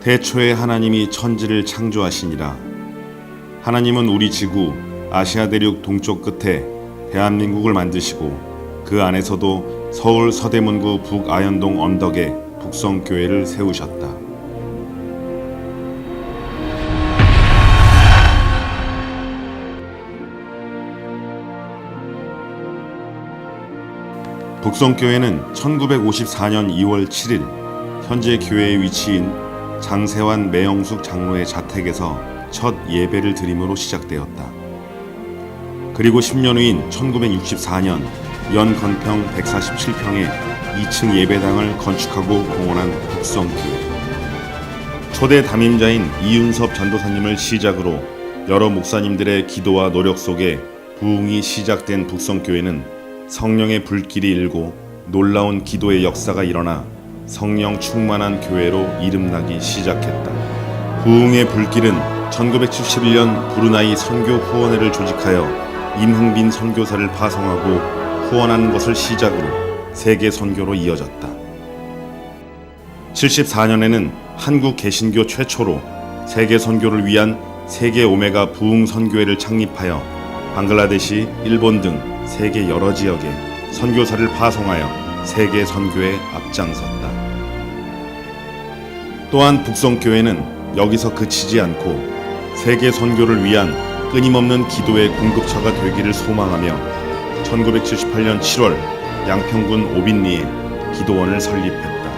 태초에 하나님이 천지를 창조하시니라. 하나님은 우리 지구 아시아 대륙 동쪽 끝에 대한민국을 만드시고 그 안에서도 서울 서대문구 북아현동 언덕에 북성교회를 세우셨다. 북성교회는 1954년 2월 7일 현재 교회의 위치인 장세환 매영숙 장로의 자택에서 첫 예배를 드림으로 시작되었다. 그리고 10년 후인 1964년 연건평 147평의 2층 예배당을 건축하고 공헌한 북성교회. 초대 담임자인 이윤섭 전도사님을 시작으로 여러 목사님들의 기도와 노력 속에 부흥이 시작된 북성교회는 성령의 불길이 일고 놀라운 기도의 역사가 일어나 성령 충만한 교회로 이름나기 시작했다. 부흥의 불길은 1971년 브루나이 선교 후원회를 조직하여 임흥빈 선교사를 파송하고 후원하는 것을 시작으로 세계 선교로 이어졌다. 74년에는 한국 개신교 최초로 세계 선교를 위한 세계 오메가 부흥 선교회를 창립하여 방글라데시, 일본 등 세계 여러 지역에 선교사를 파송하여 세계 선교에 앞장섰다. 또한 북성교회는 여기서 그치지 않고 세계 선교를 위한 끊임없는 기도의 공급처가 되기를 소망하며 1978년 7월 양평군 오빈리에 기도원을 설립했다.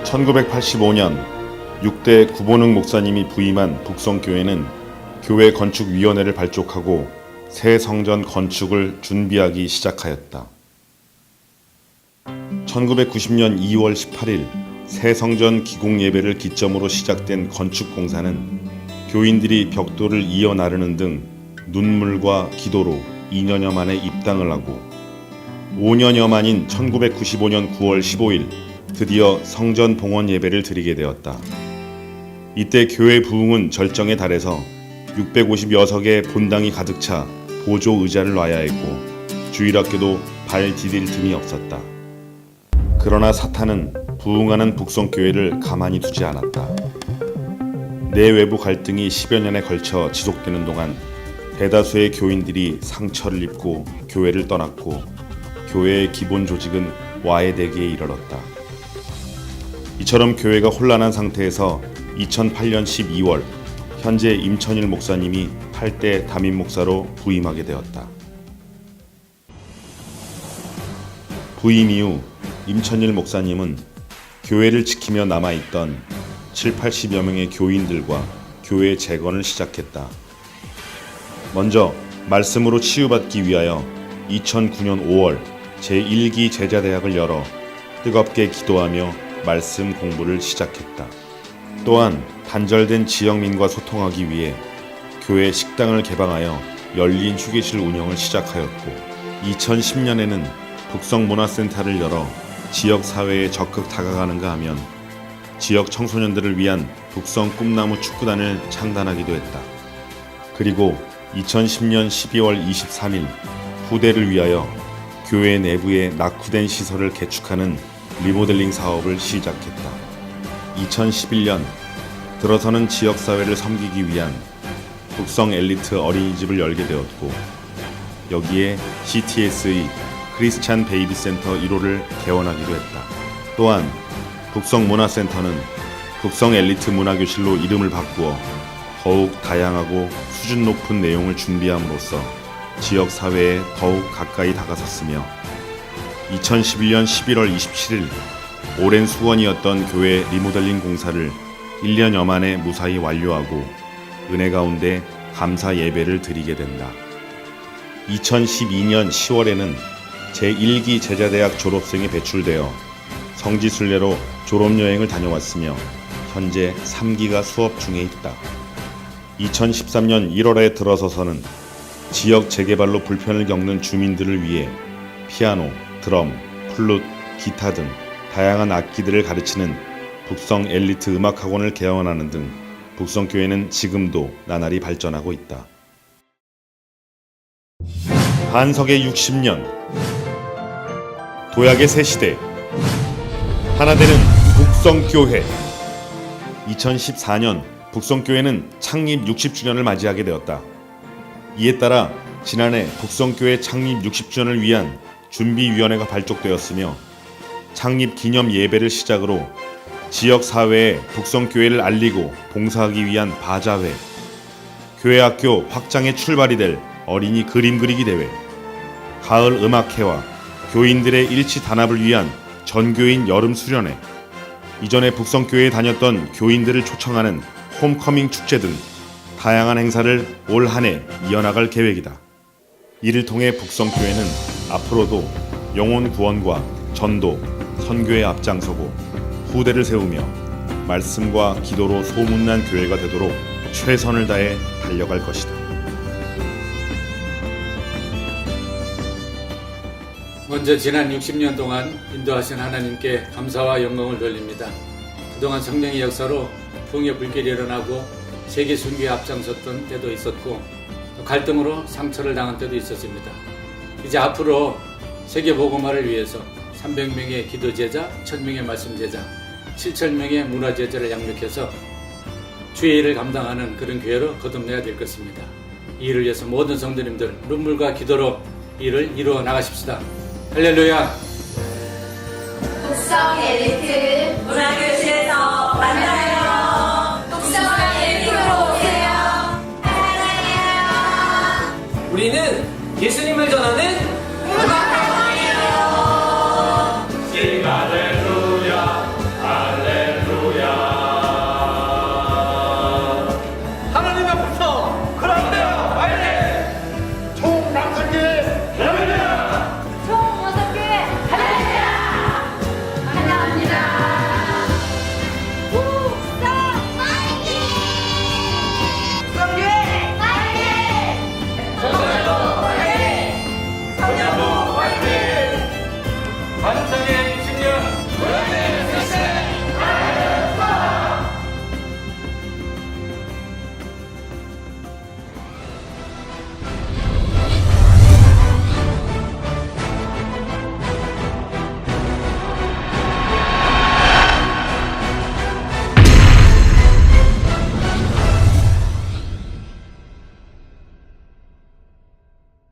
1985년 6대 구본흥 목사님이 부임한 북성교회는 교회 건축위원회를 발족하고 새 성전 건축을 준비하기 시작하였다. 1990년 2월 18일 새 성전 기공 예배를 기점으로 시작된 건축 공사는 교인들이 벽돌을 이어 나르는 등 눈물과 기도로 2년여 만에 입당을 하고 5년여 만인 1995년 9월 15일 드디어 성전 봉헌 예배를 드리게 되었다. 이때 교회 부흥은 절정에 달해서 650여석의 본당이 가득 차 보조 의자를 놔야 했고 주일학교도 발 디딜 틈이 없었다. 그러나 사탄은 부흥하는 북성교회를 가만히 두지 않았다. 내외부 갈등이 10여 년에 걸쳐 지속되는 동안 대다수의 교인들이 상처를 입고 교회를 떠났고 교회의 기본 조직은 와해되기에 이르렀다. 이처럼 교회가 혼란한 상태에서 2008년 12월 현재 임천일 목사님이 8대 담임 목사로 부임하게 되었다. 부임 이후 임천일 목사님은 교회를 지키며 남아있던 7, 80여 명의 교인들과 교회 재건을 시작했다. 먼저 말씀으로 치유받기 위하여 2009년 5월 제1기 제자대학을 열어 뜨겁게 기도하며 말씀 공부를 시작했다. 또한 단절된 지역민과 소통하기 위해 교회 식당을 개방하여 열린 휴게실 운영을 시작하였고 2010년에는 북성문화센터를 열어 지역 사회에 적극 다가가는가 하면 지역 청소년들을 위한 북성 꿈나무 축구단을 창단하기도 했다. 그리고 2010년 12월 23일 후대를 위하여 교회 내부에 낙후된 시설을 개축하는 리모델링 사업을 시작했다. 2011년 들어서는 지역사회를 섬기기 위한 북성 엘리트 어린이집을 열게 되었고 여기에 CTS의 크리스찬 베이비 센터 1호를 개원하기도 했다. 또한 북성 문화센터는 북성 엘리트 문화교실로 이름을 바꾸어 더욱 다양하고 수준 높은 내용을 준비함으로써 지역사회에 더욱 가까이 다가섰으며 2011년 11월 27일 오랜 수건이었던 교회 리모델링 공사를 1년여 만에 무사히 완료하고 은혜 가운데 감사 예배를 드리게 된다. 2012년 10월에는 제1기 제자대학 졸업생이 배출되어 성지순례로 졸업여행을 다녀왔으며 현재 3기가 수업 중에 있다. 2013년 1월에 들어서서는 지역 재개발로 불편을 겪는 주민들을 위해 피아노, 드럼, 플룻, 기타 등 다양한 악기들을 가르치는 북성 엘리트 음악학원을 개원하는 등 북성교회는 지금도 나날이 발전하고 있다. 반석의 60년, 도약의 새 시대, 하나 되는 북성교회. 2014년 북성교회는 창립 60주년을 맞이하게 되었다. 이에 따라 지난해 북성교회 창립 60주년을 위한 준비위원회가 발족되었으며 창립 기념 예배를 시작으로 지역사회에 북성교회를 알리고 봉사하기 위한 바자회, 교회학교 확장의 출발이 될 어린이 그림 그리기 대회, 가을 음악회와 교인들의 일치 단합을 위한 전교인 여름 수련회, 이전에 북성교회에 다녔던 교인들을 초청하는 홈커밍 축제 등 다양한 행사를 올 한 해 이어나갈 계획이다. 이를 통해 북성교회는 앞으로도 영혼 구원과 전도, 선교에 앞장서고 후대를 세우며 말씀과 기도로 소문난 교회가 되도록 최선을 다해 달려갈 것이다. 먼저 지난 60년 동안 인도하신 하나님께 감사와 영광을 돌립니다. 그동안 성령의 역사로 풍의 불길이 일어나고 세계 순교에 앞장섰던 때도 있었고 또 갈등으로 상처를 당한 때도 있었습니다. 이제 앞으로 세계 복음화를 위해서 300명의 기도 제자, 1000명의 말씀 제자, 7,000명의 문화 제자를 양육해서 주의 일을 감당하는 그런 교회로 거듭내야 될 것입니다. 이 일을 위해서 모든 성도님들 눈물과 기도로 이 일을 이루어 나가십시다. 할렐루야. 북성 엘리트 문화교실에서 만나요. 북성 엘리트로 오세요. 사랑해요. 우리는 예수님을 전하는